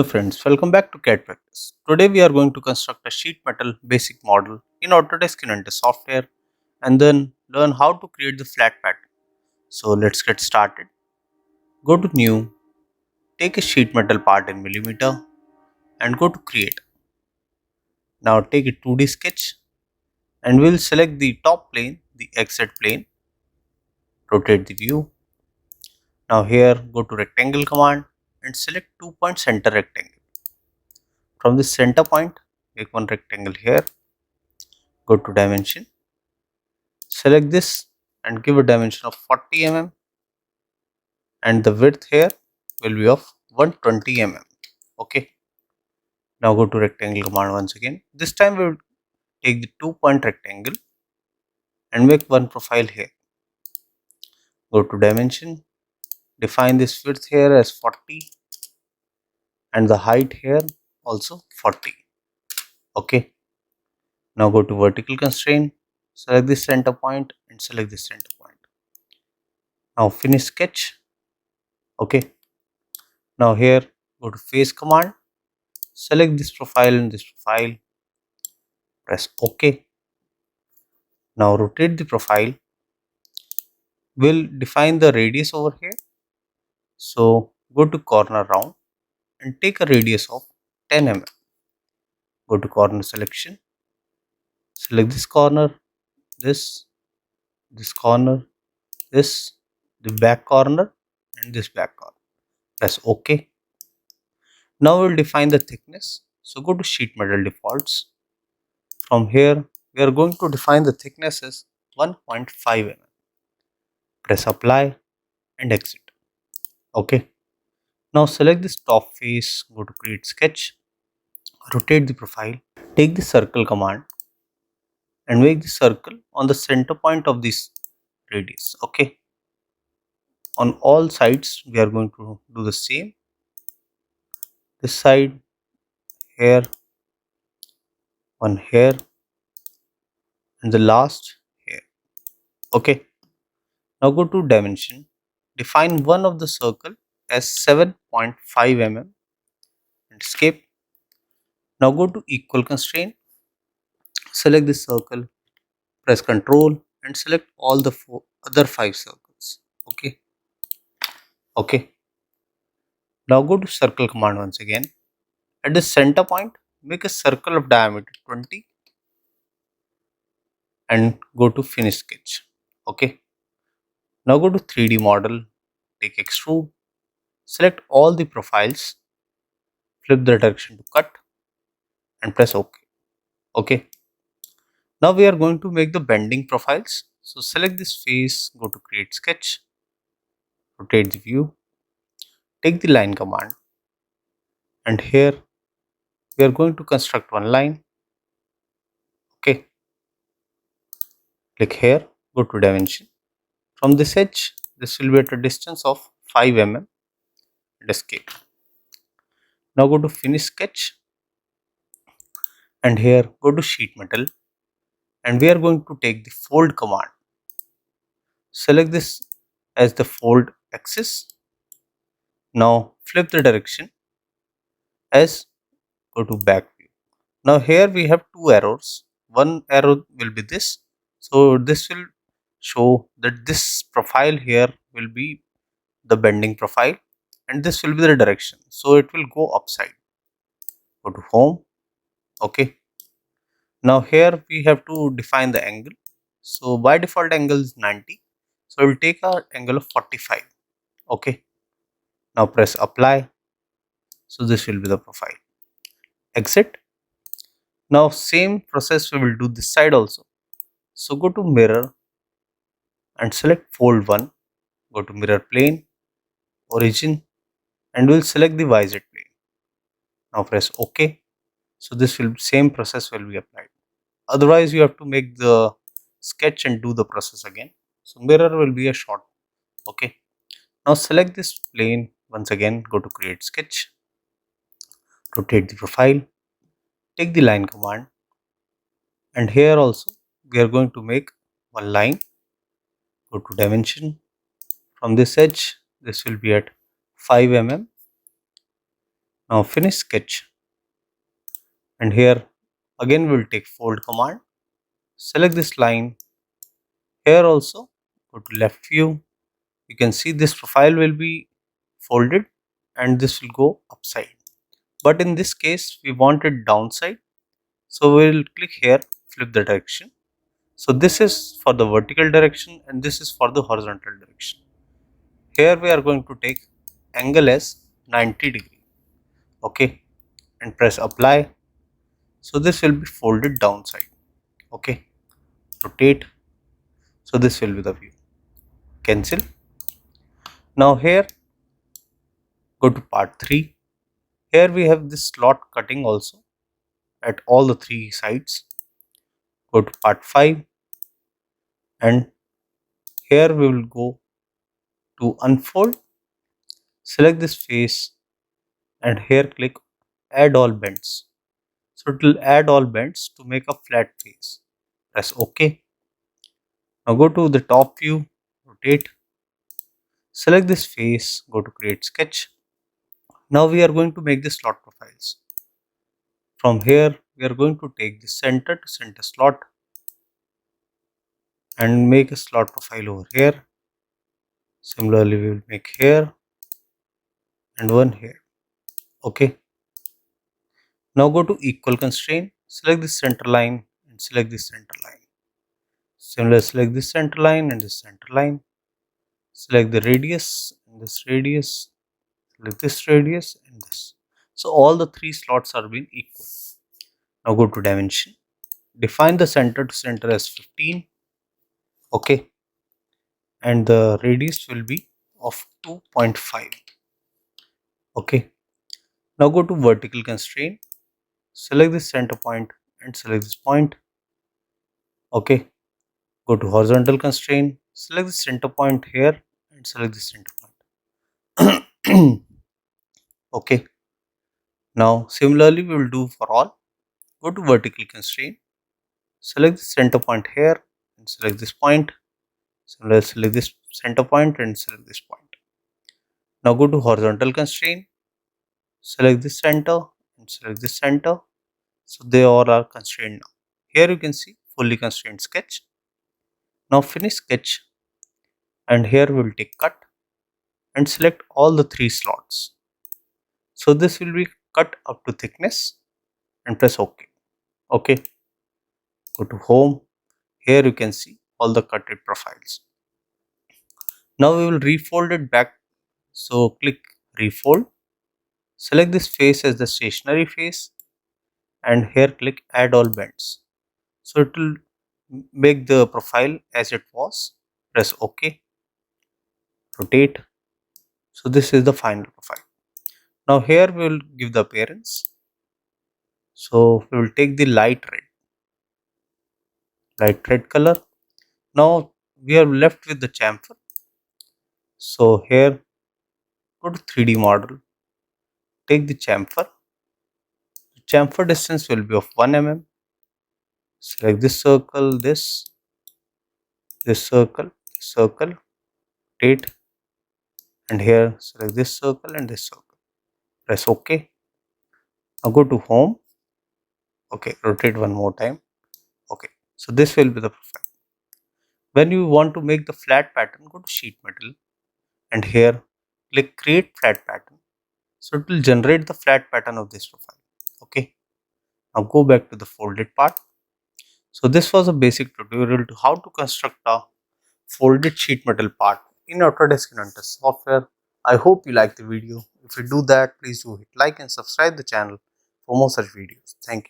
Hello friends, welcome back to CAD Practice. Today we are going to construct a sheet metal basic model in Autodesk Inventor software and then learn how to create the flat pattern. So let's get started. Go to New, take a sheet metal part in millimeter and go to Create. Now take a 2D sketch and we'll select the top plane, the exit plane, rotate the view. Now here go to Rectangle command and select 2-point center rectangle. From this center point, make one rectangle here, go to Dimension. Select this and give a dimension of 40 mm and the width here will be of 120 mm. Okay. Now go to rectangle command once again. This time we will take the 2-point rectangle and make one profile here. Go to dimension. Define this width here as 40 and the height here also 40. Okay. Now go to vertical constraint. Select this center point and select this center point. Now finish sketch. Okay. Now here go to face command. Select this profile and this profile, press OK. Now rotate the profile. We'll define the radius over here. So go to corner round and take a radius of 10 mm. Go to corner selection. Select this corner, this corner, this, the back corner and this back corner. Press OK. Now we'll define the thickness. So go to sheet metal defaults. From here we are going to define the thickness as 1.5 mm. Press apply and exit. Okay. Now select this top face, go to create sketch, rotate the profile, take the circle command and make the circle on the center point of this radius. Okay. On all sides we are going to do the same. This side, here, one here and the last here. Okay. Now go to dimension. Define one of the circle as 7.5 mm and escape. Now go to equal constraint. Select this circle, press Ctrl and select all the other 5 circles. Okay. Now go to circle command once again. At the center point, make a circle of diameter 20 and go to finish sketch. Okay. Now go to 3D model, take extrude, select all the profiles, flip the direction to cut and press OK. Okay. Now we are going to make the bending profiles. So select this face, go to create sketch, rotate the view, take the line command and here we are going to construct one line. Okay. Click here, go to dimension. From this edge, this will be at a distance of 5 mm and escape. Now go to finish sketch and here go to sheet metal and we are going to take the fold command. Select this as the fold axis. Now flip the direction as go to back view. Now here we have two arrows. One arrow will be this. So this will show that this profile here will be the bending profile and this will be the direction. So it will go upside. Go to home. Okay. Now here we have to define the angle. So by default angle is 90. So we'll take our angle of 45. Okay. Now press apply. So this will be the profile. Exit. Now same process we will do this side also. So go to mirror and select fold 1. Go to mirror plane, origin and we'll select the YZ plane. Now press OK. So this will same process will be applied. Otherwise you have to make the sketch and do the process again. So mirror will be a short. Okay. Now select this plane once again, go to create sketch, rotate the profile, take the line command and here also we are going to make one line. Go to dimension. From this edge this will be at 5 mm. Now finish sketch, and here again we'll take fold command. Select this line. Here also go to left view. You can see this profile will be folded and this will go upside. But in this case we want it downside. So we will click here, flip the direction. So this is for the vertical direction and this is for the horizontal direction. Here we are going to take angle as 90 degree. Okay, and press apply. So this will be folded downside. Okay, rotate. So this will be the view. Cancel. Now here go to part 3. Here we have this slot cutting also at all the 3 sides. Go to part 5 and here we will go to unfold. Select this face and here click add all bends. So it will add all bends to make a flat face. Press OK. Now go to the top view, rotate. Select this face, go to create sketch. Now we are going to make the slot profiles. From here we are going to take the center to center slot and make a slot profile over here. Similarly we will make here and one here. Okay. Now go to equal constraint, select this center line and select this center line. Similarly select this center line and this center line. Select the radius and this radius, select this radius and this. So all the 3 slots are being equal. Now go to dimension, define the center to center as 15. Okay, and the radius will be of 2.5. Okay, now go to vertical constraint, select this center point and select this point. Okay, go to horizontal constraint, select the center point here and select the center point. Okay, now similarly we will do for all. Go to vertical constraint, select the center point here and select this point. Similarly select this center point and select this point. Now go to horizontal constraint, select this center and select this center. So they all are constrained now. Here you can see fully constrained sketch. Now finish sketch and here we will take cut and select all the 3 slots. So this will be cut up to thickness and press OK. Okay, go to home. Here you can see all the cutted profiles. Now we will refold it back. So click refold, select this face as the stationary face and here click add all bends. So it will make the profile as it was. Press OK, rotate. So this is the final profile. Now here we will give the appearance. So we will take the light red color. Now we are left with the chamfer. So here go to 3D model, take the chamfer. The chamfer distance will be of 1 mm. Select this circle, this circle, rotate, and here select this circle and this circle. Press OK. Now go to home. Okay, rotate one more time. Okay, so this will be the profile. When you want to make the flat pattern, go to sheet metal and here click create flat pattern. So it will generate the flat pattern of this profile. Okay, now go back to the folded part. So this was a basic tutorial to how to construct a folded sheet metal part in Autodesk Inventor software. I hope you like the video. If you do that, please do hit like and subscribe the channel for more such videos. Thank you.